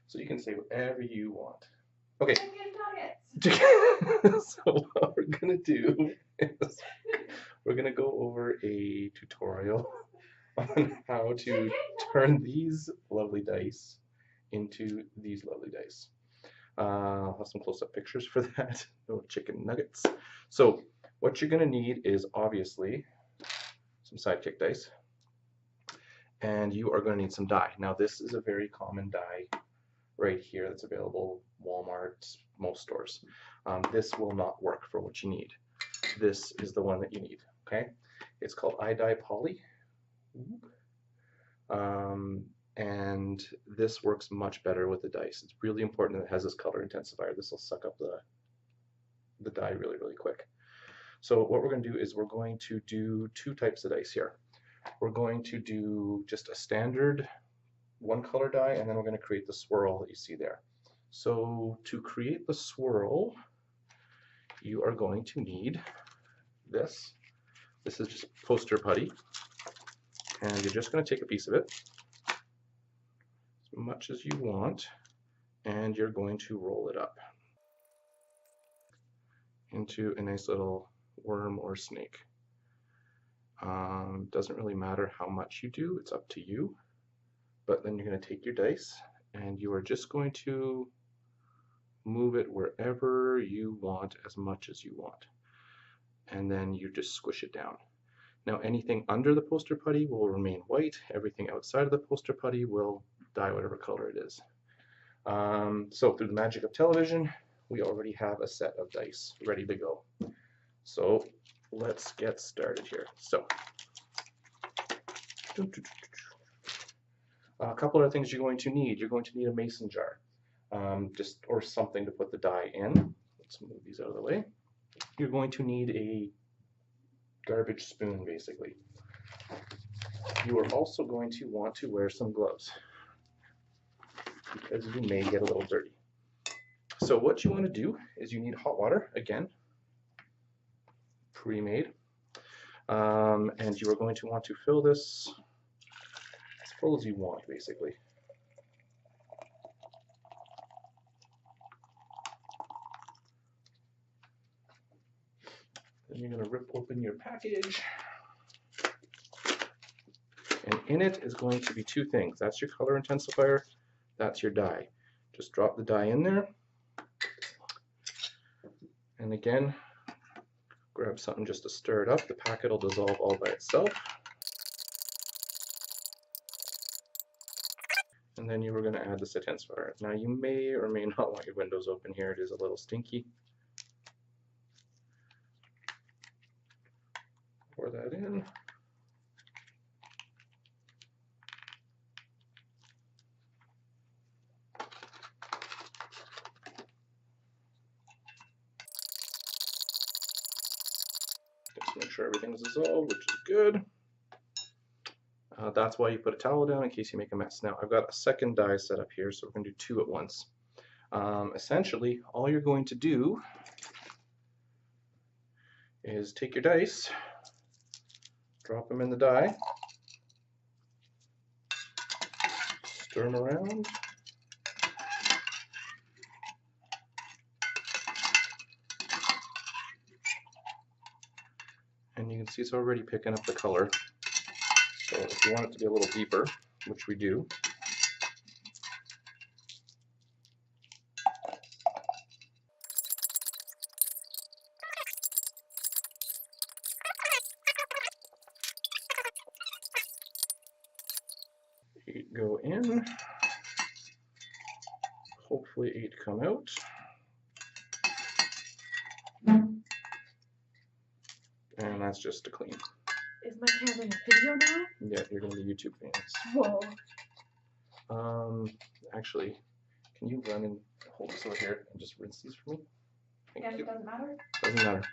So you can say whatever you want. Okay. Chicken So what we're gonna do is we're gonna go over a tutorial on how to turn these lovely dice into these lovely dice. I'll have some close-up pictures for that. No chicken nuggets. So what you're gonna need is obviously some Sidekick dice, and you are gonna need some die. Now this is a very common die right here that's available Walmart, most stores. This will not work for what you need. This is the one that you need, okay? It's called iDie Poly. And this works much better with the dice. It's really important that it has this color intensifier. This will suck up the die really, really quick. So what we're going to do is we're going to do two types of dice here. We're going to do just a standard one color die, and then we're going to create the swirl that you see there. So to create the swirl, you are going to need this. This is just poster putty, and you're just going to take a piece of it, as much as you want, and you're going to roll it up into a nice little worm or snake. Doesn't really matter how much you do, it's up to you. But then you're going to take your dice and you are just going to move it wherever you want, as much as you want. And then you just squish it down. Now anything under the poster putty will remain white. Everything outside of the poster putty will dye whatever color it is. So through the magic of television, we already have a set of dice ready to go. So let's get started here. So a couple other things you're going to need. You're going to need a mason jar, or something to put the die in. Let's move these out of the way. You're going to need a garbage spoon, basically. You are also going to want to wear some gloves because you may get a little dirty. So what you want to do is you need hot water, again, pre-made, and you are going to want to fill this as full as you want, basically. Then you're going to rip open your package, and in it is going to be two things. That's your color intensifier, that's your dye. Just drop the dye in there, and again, grab something just to stir it up. The packet will dissolve all by itself. And then you were going to add the intensifier. Now you may or may not want your windows open here. It is a little stinky. Pour that in. Just make sure everything's dissolved, which is good. That's why you put a towel down in case you make a mess. Now I've got a second die set up here, so we're going to do two at once. Essentially, all you're going to do is take your dice, drop them in the die, stir them around, and you can see it's already picking up the color. So if you want it to be a little deeper, which we do, eight go in, hopefully 8 come out. And that's just to clean. Is my camera in a video now? Yeah, you're going to be YouTube famous. Whoa. Actually, can you run and hold this over here and just rinse these for me? Thank you. It doesn't matter? Doesn't matter.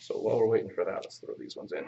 So while we're waiting for that, let's throw these ones in.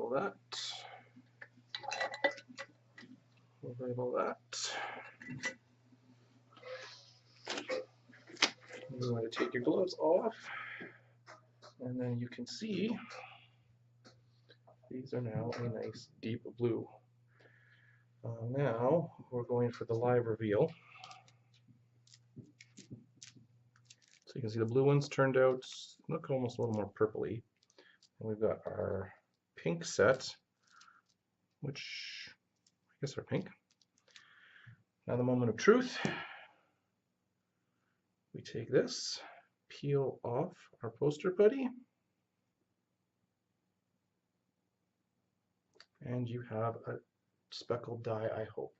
label that. We'll label that. You want to take your gloves off, and then you can see these are now a nice deep blue. Now we're going for the live reveal. So you can see the blue ones turned out look almost a little more purpley. And we've got our pink set, which I guess are pink. Now the moment of truth. We take this, peel off our poster putty, and you have a speckled die, I hope.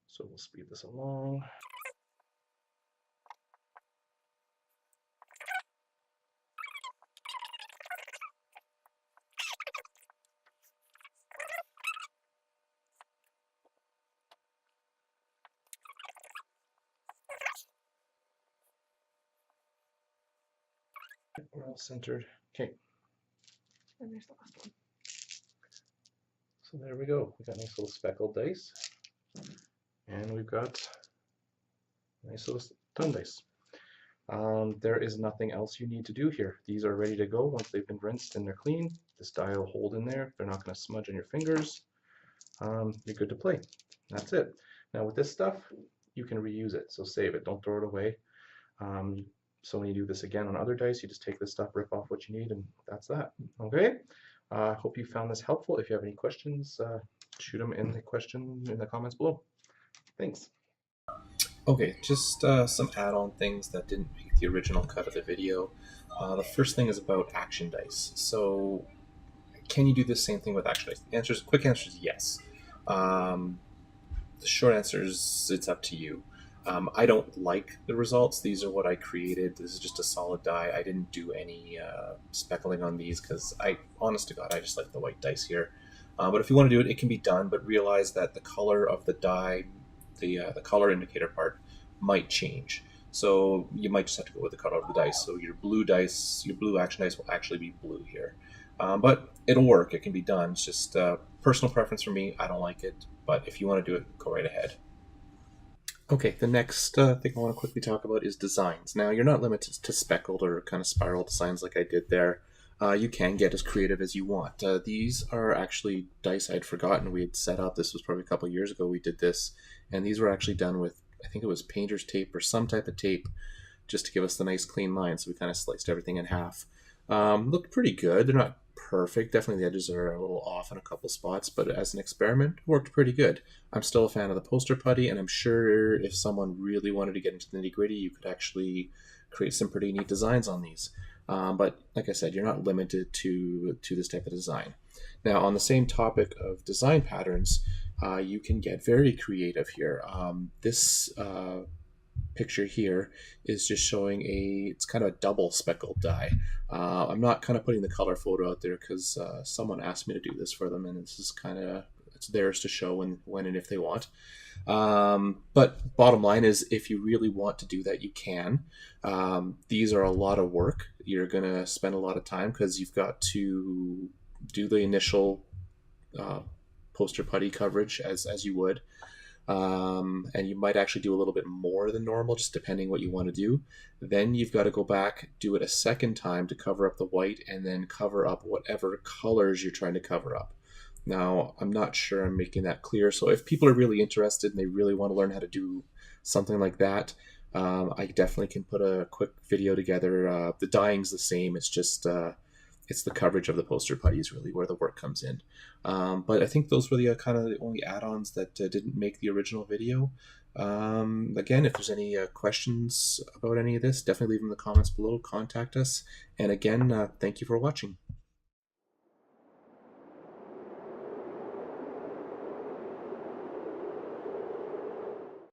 So we'll speed this along. We're all centered. Okay. And there's the last one. So there we go. We got nice little speckled dice. And we've got nice little dun dice. There is nothing else you need to do here. These are ready to go once they've been rinsed and they're clean. This die will hold in there. They're not going to smudge on your fingers. You're good to play. That's it. Now with this stuff, you can reuse it. So save it. Don't throw it away. So when you do this again on other dice, you just take this stuff, rip off what you need, and that's that. Okay? Hope you found this helpful. If you have any questions, shoot them in the comments below. Thanks. Okay, just some add-on things that didn't make the original cut of the video. The first thing is about action dice. So, can you do the same thing with action dice? Quick answer is yes. The short answer is it's up to you. I don't like the results. These are what I created. This is just a solid die. I didn't do any speckling on these because honest to God, I just like the white dice here. But if you want to do it, it can be done, but realize that the color of the die, the color indicator part, might change. So you might just have to go with the color of the dice. So your blue dice, your blue action dice will actually be blue here. But it'll work. It can be done. It's just personal preference for me. I don't like it. But if you want to do it, go right ahead. Okay, the next thing I want to quickly talk about is designs. Now, you're not limited to speckled or kind of spiral designs like I did there. You can get as creative as you want. These are actually dice I'd forgotten we had set up. This was probably a couple of years ago we did this. And these were actually done with, I think it was painter's tape or some type of tape, just to give us the nice clean line. So we kind of sliced everything in half. Looked pretty good. They're not perfect. Definitely the edges are a little off in a couple spots, but as an experiment, worked pretty good. I'm still a fan of the poster putty, and I'm sure if someone really wanted to get into the nitty-gritty, you could actually create some pretty neat designs on these. But like I said, you're not limited to this type of design. Now, on the same topic of design patterns, you can get very creative here. This picture here is just showing it's kind of a double speckled die. I'm not kind of putting the color photo out there because someone asked me to do this for them, and this is kind of, it's theirs to show when and if they want. But bottom line is, if you really want to do that, you can. These are a lot of work. You're going to spend a lot of time because you've got to do the initial poster putty coverage as you would. And you might actually do a little bit more than normal, just depending what you want to do. Then you've got to go back, do it a second time to cover up the white, and then cover up whatever colors you're trying to cover up. Now, I'm not sure I'm making that clear, so if people are really interested and they really want to learn how to do something like that, I definitely can put a quick video together. The dyeing's the same, it's just it's the coverage of the poster putty is really where the work comes in. But I think those were the kind of the only add-ons that didn't make the original video. Again, if there's any questions about any of this, definitely leave them in the comments below. Contact us. And again, thank you for watching.